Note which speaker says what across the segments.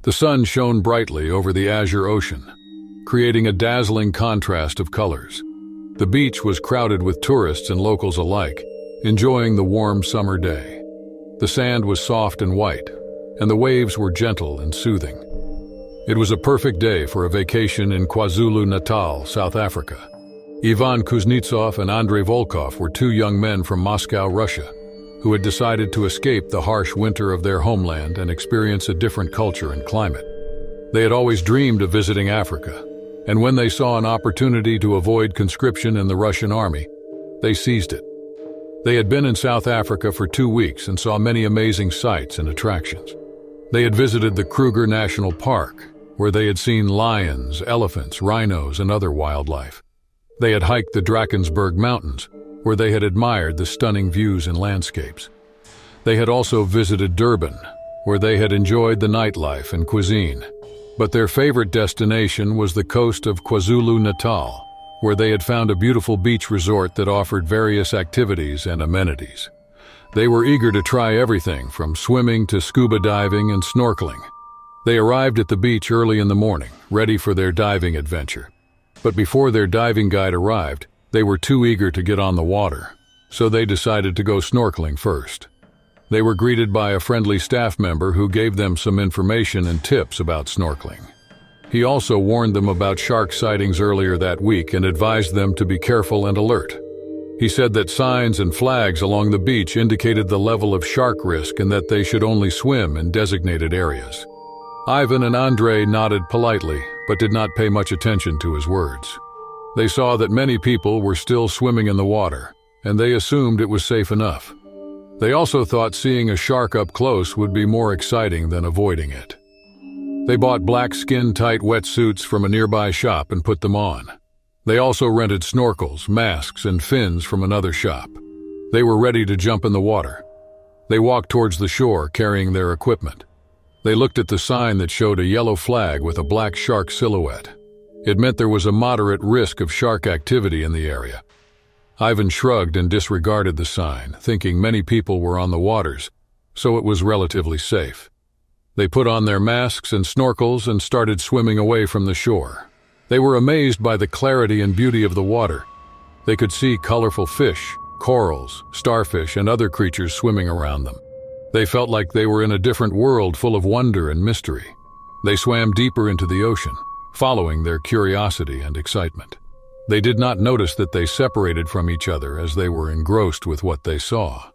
Speaker 1: The sun shone brightly over the azure ocean, creating a dazzling contrast of colors. The beach was crowded with tourists and locals alike, enjoying the warm summer day. The sand was soft and white, and the waves were gentle and soothing. It was a perfect day for a vacation in KwaZulu-Natal, South Africa. Ivan Kuznetsov and Andrei Volkov were two young men from Moscow, Russia, who had decided to escape the harsh winter of their homeland and experience a different culture and climate. They had always dreamed of visiting Africa, and when they saw an opportunity to avoid conscription in the Russian army, they seized it. They had been in South Africa for 2 weeks and saw many amazing sights and attractions. They had visited the Kruger National Park, where they had seen lions, elephants, rhinos, and other wildlife. They had hiked the Drakensberg Mountains, where they had admired the stunning views and landscapes. They had also visited Durban, where they had enjoyed the nightlife and cuisine. But their favorite destination was the coast of KwaZulu-Natal, where they had found a beautiful beach resort that offered various activities and amenities. They were eager to try everything from swimming to scuba diving and snorkeling. They arrived at the beach early in the morning, ready for their diving adventure. But before their diving guide arrived, they were too eager to get on the water, so they decided to go snorkeling first. They were greeted by a friendly staff member who gave them some information and tips about snorkeling. He also warned them about shark sightings earlier that week and advised them to be careful and alert. He said that signs and flags along the beach indicated the level of shark risk and that they should only swim in designated areas. Ivan and Andrei nodded politely, but did not pay much attention to his words. They saw that many people were still swimming in the water, and they assumed it was safe enough. They also thought seeing a shark up close would be more exciting than avoiding it. They bought black skin-tight wetsuits from a nearby shop and put them on. They also rented snorkels, masks, and fins from another shop. They were ready to jump in the water. They walked towards the shore carrying their equipment. They looked at the sign that showed a yellow flag with a black shark silhouette. It meant there was a moderate risk of shark activity in the area. Ivan shrugged and disregarded the sign, thinking many people were on the waters, so it was relatively safe. They put on their masks and snorkels and started swimming away from the shore. They were amazed by the clarity and beauty of the water. They could see colorful fish, corals, starfish, and other creatures swimming around them. They felt like they were in a different world full of wonder and mystery. They swam deeper into the ocean, following their curiosity and excitement. They did not notice that they separated from each other as they were engrossed with what they saw.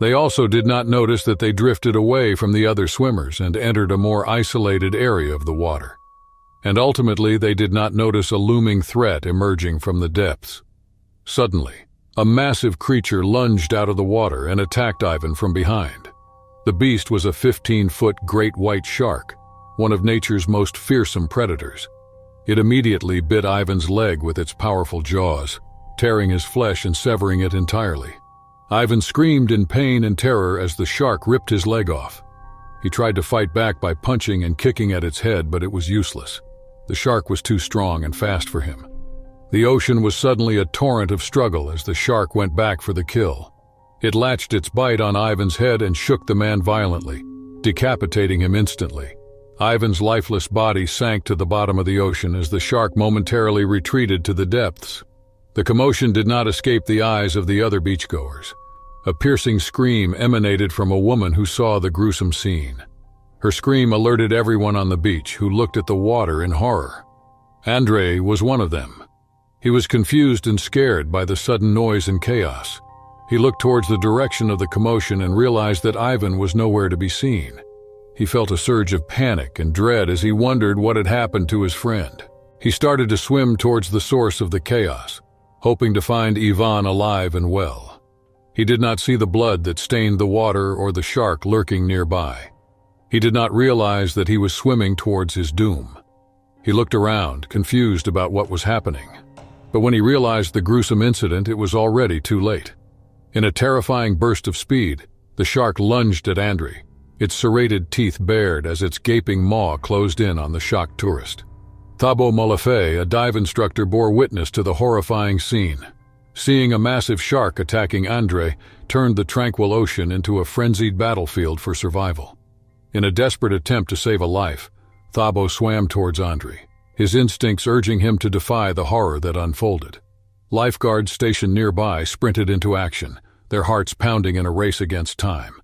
Speaker 1: They also did not notice that they drifted away from the other swimmers and entered a more isolated area of the water. And ultimately, they did not notice a looming threat emerging from the depths. Suddenly, a massive creature lunged out of the water and attacked Ivan from behind. The beast was a 15-foot great white shark, one of nature's most fearsome predators. It immediately bit Ivan's leg with its powerful jaws, tearing his flesh and severing it entirely. Ivan screamed in pain and terror as the shark ripped his leg off. He tried to fight back by punching and kicking at its head, but it was useless. The shark was too strong and fast for him. The ocean was suddenly a torrent of struggle as the shark went back for the kill. It latched its bite on Ivan's head and shook the man violently, decapitating him instantly. Ivan's lifeless body sank to the bottom of the ocean as the shark momentarily retreated to the depths. The commotion did not escape the eyes of the other beachgoers. A piercing scream emanated from a woman who saw the gruesome scene. Her scream alerted everyone on the beach, who looked at the water in horror. Andrei was one of them. He was confused and scared by the sudden noise and chaos. He looked towards the direction of the commotion and realized that Ivan was nowhere to be seen. He felt a surge of panic and dread as he wondered what had happened to his friend. He started to swim towards the source of the chaos, hoping to find Ivan alive and well. He did not see the blood that stained the water or the shark lurking nearby. He did not realize that he was swimming towards his doom. He looked around, confused about what was happening. But when he realized the gruesome incident, it was already too late. In a terrifying burst of speed, the shark lunged at Andrei, its serrated teeth bared as its gaping maw closed in on the shocked tourist. Thabo Molefe, a dive instructor, bore witness to the horrifying scene. Seeing a massive shark attacking Andrei turned the tranquil ocean into a frenzied battlefield for survival. In a desperate attempt to save a life, Thabo swam towards Andrei, his instincts urging him to defy the horror that unfolded. Lifeguards stationed nearby sprinted into action, their hearts pounding in a race against time.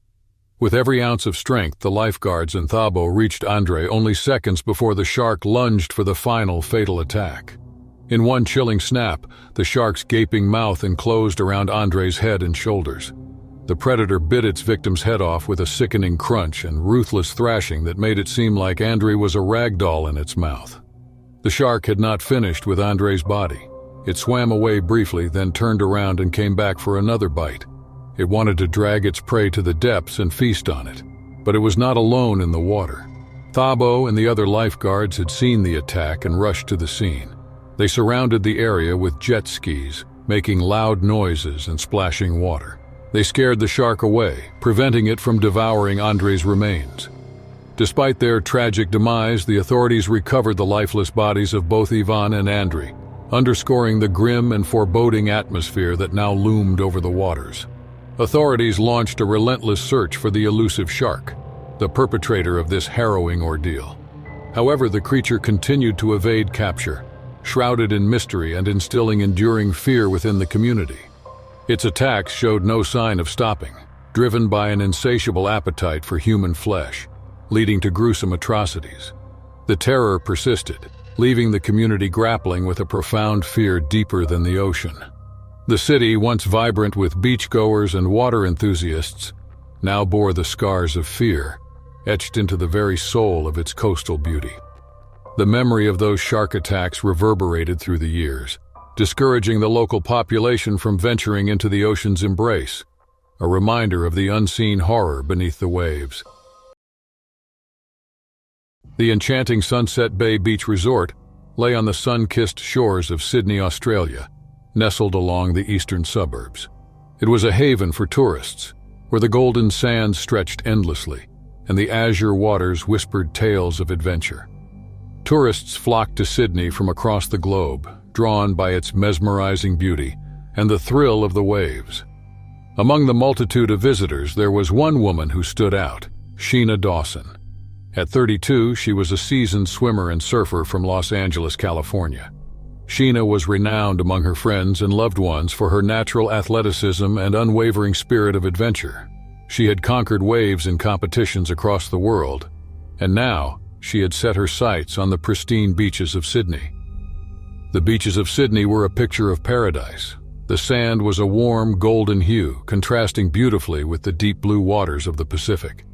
Speaker 1: With every ounce of strength, the lifeguards and Thabo reached Andrei only seconds before the shark lunged for the final fatal attack. In one chilling snap, the shark's gaping mouth enclosed around Andrei's head and shoulders. The predator bit its victim's head off with a sickening crunch and ruthless thrashing that made it seem like Andrei was a rag doll in its mouth. The shark had not finished with Andrei's body. It swam away briefly, then turned around and came back for another bite. It wanted to drag its prey to the depths and feast on it, but it was not alone in the water. Thabo and the other lifeguards had seen the attack and rushed to the scene. They surrounded the area with jet skis, making loud noises and splashing water. They scared the shark away, preventing it from devouring Andrei's remains. Despite their tragic demise, the authorities recovered the lifeless bodies of both Ivan and Andrei, underscoring the grim and foreboding atmosphere that now loomed over the waters. Authorities launched a relentless search for the elusive shark, the perpetrator of this harrowing ordeal. However, the creature continued to evade capture, shrouded in mystery and instilling enduring fear within the community. Its attacks showed no sign of stopping, driven by an insatiable appetite for human flesh, leading to gruesome atrocities. The terror persisted, leaving the community grappling with a profound fear deeper than the ocean. The city, once vibrant with beachgoers and water enthusiasts, now bore the scars of fear, etched into the very soul of its coastal beauty. The memory of those shark attacks reverberated through the years, discouraging the local population from venturing into the ocean's embrace, a reminder of the unseen horror beneath the waves. The enchanting Sunset Bay Beach Resort lay on the sun-kissed shores of Sydney, Australia, nestled along the eastern suburbs. It was a haven for tourists, where the golden sands stretched endlessly, and the azure waters whispered tales of adventure. Tourists flocked to Sydney from across the globe, drawn by its mesmerizing beauty and the thrill of the waves. Among the multitude of visitors, there was one woman who stood out, Sheena Dawson. At 32, she was a seasoned swimmer and surfer from Los Angeles, California. Sheena was renowned among her friends and loved ones for her natural athleticism and unwavering spirit of adventure. She had conquered waves in competitions across the world, and now she had set her sights on the pristine beaches of Sydney. The beaches of Sydney were a picture of paradise. The sand was a warm, golden hue, contrasting beautifully with the deep blue waters of the Pacific.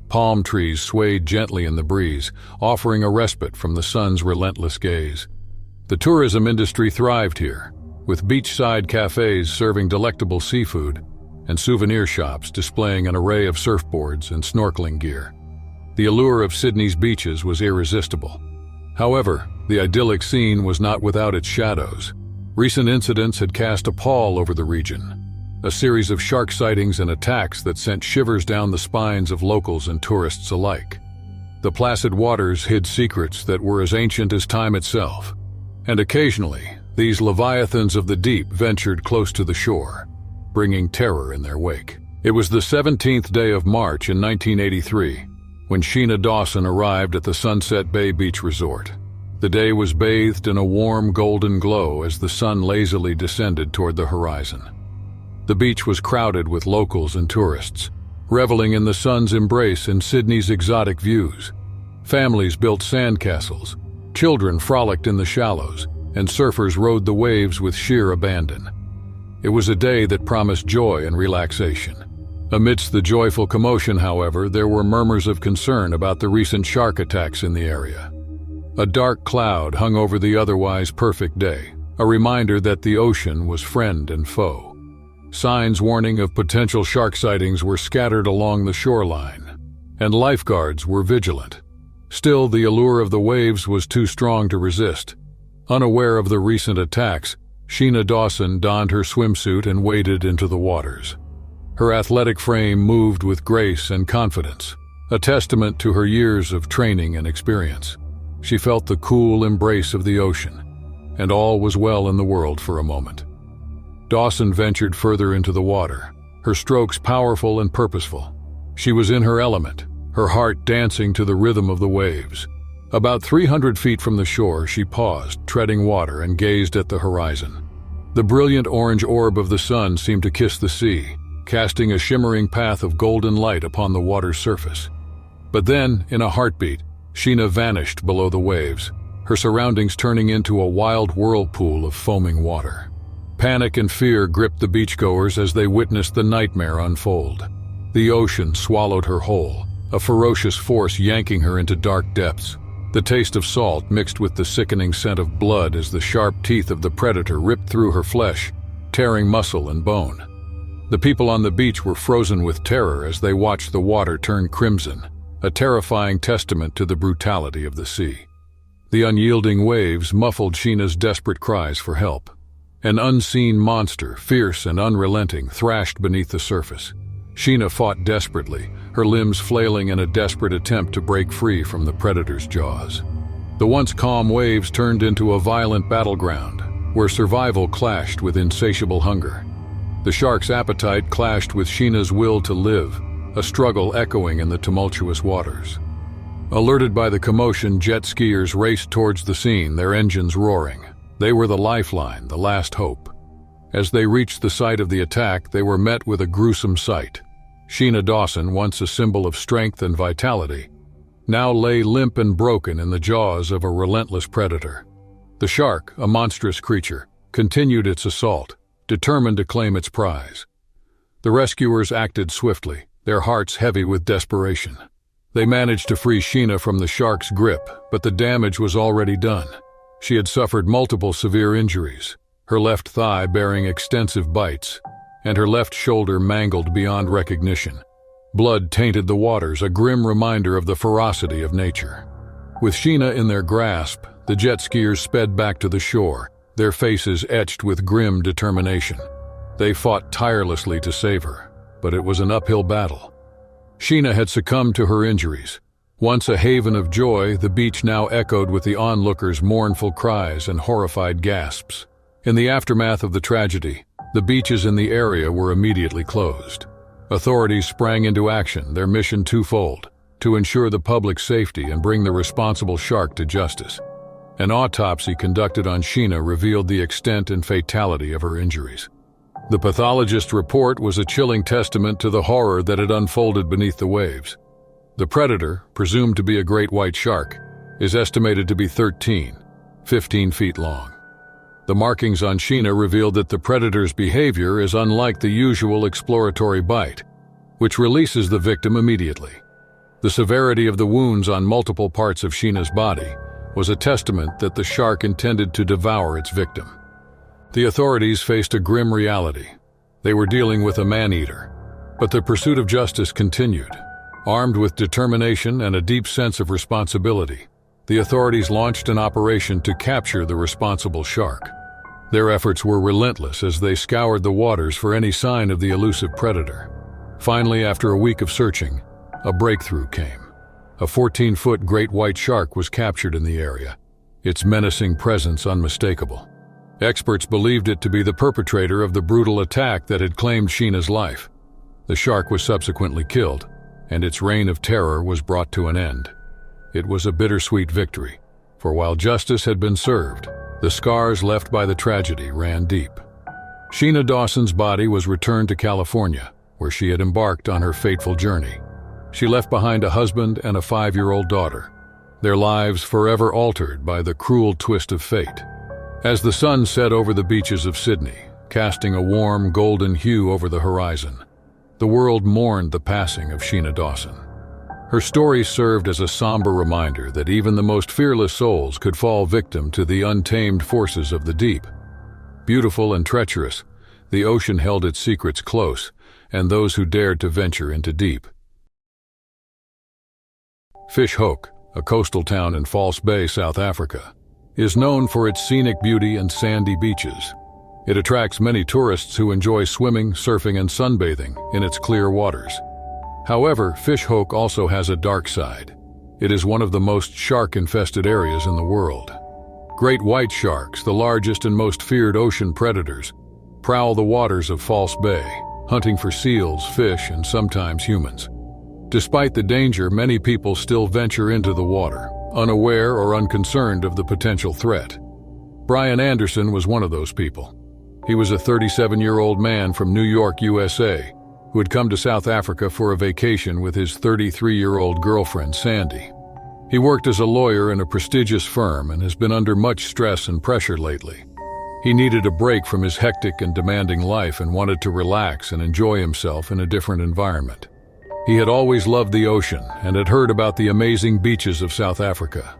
Speaker 1: Palm trees swayed gently in the breeze, offering a respite from the sun's relentless gaze. The tourism industry thrived here, with beachside cafes serving delectable seafood and souvenir shops displaying an array of surfboards and snorkeling gear. The allure of Sydney's beaches was irresistible. However, the idyllic scene was not without its shadows. Recent incidents had cast a pall over the region, a series of shark sightings and attacks that sent shivers down the spines of locals and tourists alike. The placid waters hid secrets that were as ancient as time itself, and occasionally, these leviathans of the deep ventured close to the shore, bringing terror in their wake. It was the 17th day of March in 1983, when Sheena Dawson arrived at the Sunset Bay Beach Resort. The day was bathed in a warm golden glow as the sun lazily descended toward the horizon. The beach was crowded with locals and tourists, reveling in the sun's embrace and Sydney's exotic views. Families built sandcastles, children frolicked in the shallows, and surfers rode the waves with sheer abandon. It was a day that promised joy and relaxation. Amidst the joyful commotion, however, there were murmurs of concern about the recent shark attacks in the area. A dark cloud hung over the otherwise perfect day, a reminder that the ocean was friend and foe. Signs warning of potential shark sightings were scattered along the shoreline, and lifeguards were vigilant. Still, the allure of the waves was too strong to resist. Unaware of the recent attacks, Sheena Dawson donned her swimsuit and waded into the waters. Her athletic frame moved with grace and confidence, a testament to her years of training and experience. She felt the cool embrace of the ocean, and all was well in the world for a moment. Dawson ventured further into the water, her strokes powerful and purposeful. She was in her element, her heart dancing to the rhythm of the waves. About 300 feet from the shore, she paused, treading water, and gazed at the horizon. The brilliant orange orb of the sun seemed to kiss the sea, casting a shimmering path of golden light upon the water's surface. But then, in a heartbeat, Sheena vanished below the waves, her surroundings turning into a wild whirlpool of foaming water. Panic and fear gripped the beachgoers as they witnessed the nightmare unfold. The ocean swallowed her whole, a ferocious force yanking her into dark depths. The taste of salt mixed with the sickening scent of blood as the sharp teeth of the predator ripped through her flesh, tearing muscle and bone. The people on the beach were frozen with terror as they watched the water turn crimson, a terrifying testament to the brutality of the sea. The unyielding waves muffled Sheena's desperate cries for help. An unseen monster, fierce and unrelenting, thrashed beneath the surface. Sheena fought desperately, her limbs flailing in a desperate attempt to break free from the predator's jaws. The once calm waves turned into a violent battleground, where survival clashed with insatiable hunger. The shark's appetite clashed with Sheena's will to live, a struggle echoing in the tumultuous waters. Alerted by the commotion, jet skiers raced towards the scene, their engines roaring. They were the lifeline, the last hope. As they reached the site of the attack, they were met with a gruesome sight. Sheena Dawson, once a symbol of strength and vitality, now lay limp and broken in the jaws of a relentless predator. The shark, a monstrous creature, continued its assault, determined to claim its prize. The rescuers acted swiftly, their hearts heavy with desperation. They managed to free Sheena from the shark's grip, but the damage was already done. She had suffered multiple severe injuries, her left thigh bearing extensive bites, and her left shoulder mangled beyond recognition. Blood tainted the waters, a grim reminder of the ferocity of nature. With Sheena in their grasp, the jet skiers sped back to the shore, their faces etched with grim determination. They fought tirelessly to save her, but it was an uphill battle. Sheena had succumbed to her injuries. Once a haven of joy, the beach now echoed with the onlookers' mournful cries and horrified gasps. In the aftermath of the tragedy, the beaches in the area were immediately closed. Authorities sprang into action, their mission twofold: to ensure the public's safety and bring the responsible shark to justice. An autopsy conducted on Sheena revealed the extent and fatality of her injuries. The pathologist's report was a chilling testament to the horror that had unfolded beneath the waves. The predator, presumed to be a great white shark, is estimated to be 15 feet long. The markings on Sheena revealed that the predator's behavior is unlike the usual exploratory bite, which releases the victim immediately. The severity of the wounds on multiple parts of Sheena's body was a testament that the shark intended to devour its victim. The authorities faced a grim reality. They were dealing with a man-eater, but the pursuit of justice continued. Armed with determination and a deep sense of responsibility, the authorities launched an operation to capture the responsible shark. Their efforts were relentless as they scoured the waters for any sign of the elusive predator. Finally, after a week of searching, a breakthrough came. A 14-foot great white shark was captured in the area, its menacing presence unmistakable. Experts believed it to be the perpetrator of the brutal attack that had claimed Sheena's life. The shark was subsequently killed, and its reign of terror was brought to an end. It was a bittersweet victory, for while justice had been served, the scars left by the tragedy ran deep. Sheena Dawson's body was returned to California, where she had embarked on her fateful journey. She left behind a husband and a 5-year-old daughter, their lives forever altered by the cruel twist of fate. As the sun set over the beaches of Sydney, casting a warm golden hue over the horizon, the world mourned the passing of Sheena Dawson. Her story served as a somber reminder that even the most fearless souls could fall victim to the untamed forces of the deep. Beautiful and treacherous, the ocean held its secrets close, and those who dared to venture into deep. Fish Hoek, a coastal town in False Bay, South Africa, is known for its scenic beauty and sandy beaches. It attracts many tourists who enjoy swimming, surfing, and sunbathing in its clear waters. However, Fish Hoek also has a dark side. It is one of the most shark-infested areas in the world. Great white sharks, the largest and most feared ocean predators, prowl the waters of False Bay, hunting for seals, fish, and sometimes humans. Despite the danger, many people still venture into the water, unaware or unconcerned of the potential threat. Brian Anderson was one of those people. He was a 37-year-old man from New York, USA, who had come to South Africa for a vacation with his 33-year-old girlfriend, Sandy. He worked as a lawyer in a prestigious firm and has been under much stress and pressure lately. He needed a break from his hectic and demanding life and wanted to relax and enjoy himself in a different environment. He had always loved the ocean and had heard about the amazing beaches of South Africa.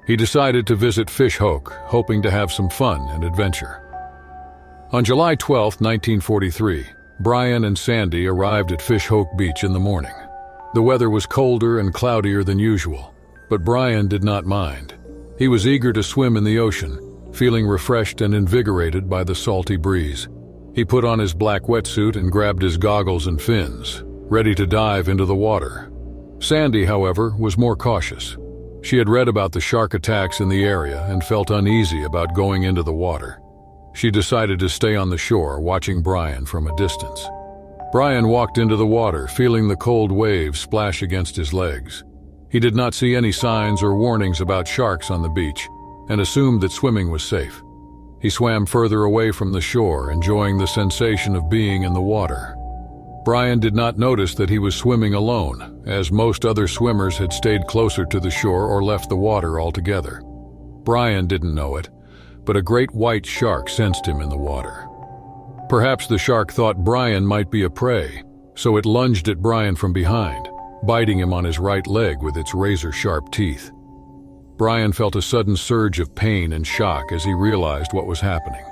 Speaker 1: He decided to visit Fish Hoek, hoping to have some fun and adventure. On July 12, 1943, Brian and Sandy arrived at Fish Hoek Beach in the morning. The weather was colder and cloudier than usual, but Brian did not mind. He was eager to swim in the ocean, feeling refreshed and invigorated by the salty breeze. He put on his black wetsuit and grabbed his goggles and fins, ready to dive into the water. Sandy, however, was more cautious. She had read about the shark attacks in the area and felt uneasy about going into the water. She decided to stay on the shore, watching Brian from a distance. Brian walked into the water, feeling the cold waves splash against his legs. He did not see any signs or warnings about sharks on the beach and assumed that swimming was safe. He swam further away from the shore, enjoying the sensation of being in the water. Brian did not notice that he was swimming alone, as most other swimmers had stayed closer to the shore or left the water altogether. Brian didn't know it, but a great white shark sensed him in the water. Perhaps the shark thought Brian might be a prey, so it lunged at Brian from behind, biting him on his right leg with its razor-sharp teeth. Brian felt a sudden surge of pain and shock as he realized what was happening.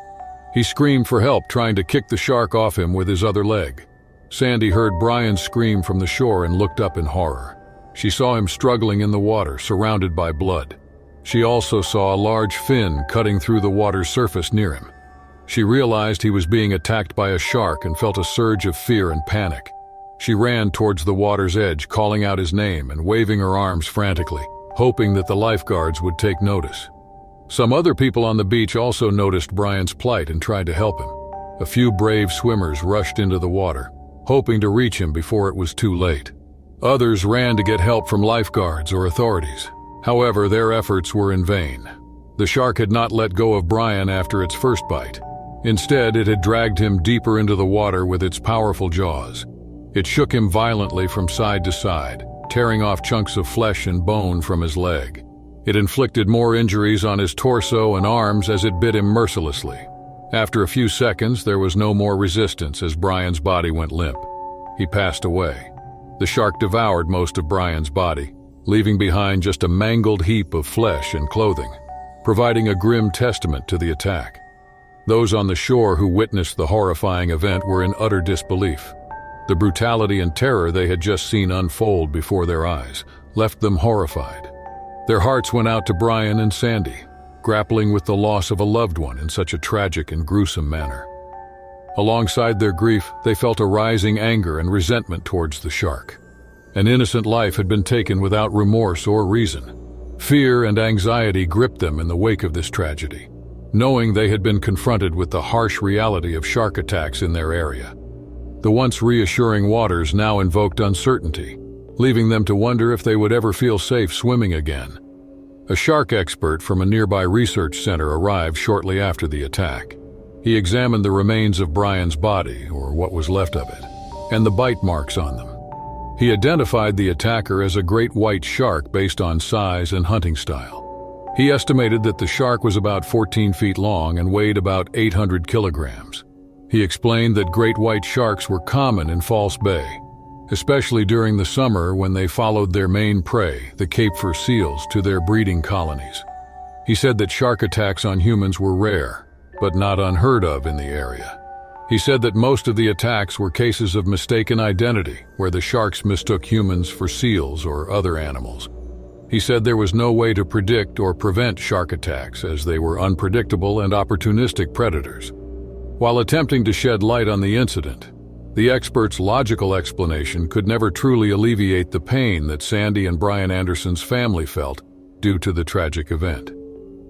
Speaker 1: He screamed for help, trying to kick the shark off him with his other leg. Sandy heard Brian scream from the shore and looked up in horror. She saw him struggling in the water, surrounded by blood. She also saw a large fin cutting through the water's surface near him. She realized he was being attacked by a shark and felt a surge of fear and panic. She ran towards the water's edge, calling out his name and waving her arms frantically, hoping that the lifeguards would take notice. Some other people on the beach also noticed Brian's plight and tried to help him. A few brave swimmers rushed into the water, hoping to reach him before it was too late. Others ran to get help from lifeguards or authorities. However, their efforts were in vain. The shark had not let go of Brian after its first bite. Instead, it had dragged him deeper into the water with its powerful jaws. It shook him violently from side to side, tearing off chunks of flesh and bone from his leg. It inflicted more injuries on his torso and arms as it bit him mercilessly. After a few seconds, there was no more resistance as Brian's body went limp. He passed away. The shark devoured most of Brian's body, leaving behind just a mangled heap of flesh and clothing, providing a grim testament to the attack. Those on the shore who witnessed the horrifying event were in utter disbelief. The brutality and terror they had just seen unfold before their eyes left them horrified. Their hearts went out to Brian and Sandy, grappling with the loss of a loved one in such a tragic and gruesome manner. Alongside their grief, they felt a rising anger and resentment towards the shark. An innocent life had been taken without remorse or reason. Fear and anxiety gripped them in the wake of this tragedy, knowing they had been confronted with the harsh reality of shark attacks in their area. The once reassuring waters now invoked uncertainty, leaving them to wonder if they would ever feel safe swimming again. A shark expert from a nearby research center arrived shortly after the attack. He examined the remains of Brian's body, or what was left of it, and the bite marks on them. He identified the attacker as a great white shark based on size and hunting style. He estimated that the shark was about 14 feet long and weighed about 800 kilograms. He explained that great white sharks were common in False Bay, especially during the summer when they followed their main prey, the Cape Fur seals, to their breeding colonies. He said that shark attacks on humans were rare, but not unheard of in the area. He said that most of the attacks were cases of mistaken identity, where the sharks mistook humans for seals or other animals. He said there was no way to predict or prevent shark attacks, as they were unpredictable and opportunistic predators. While attempting to shed light on the incident, the expert's logical explanation could never truly alleviate the pain that Sandy and Brian Anderson's family felt due to the tragic event.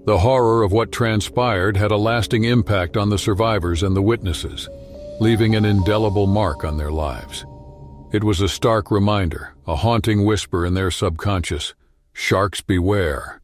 Speaker 1: The horror of what transpired had a lasting impact on the survivors and the witnesses, leaving an indelible mark on their lives. It was a stark reminder, a haunting whisper in their subconscious: Sharks beware.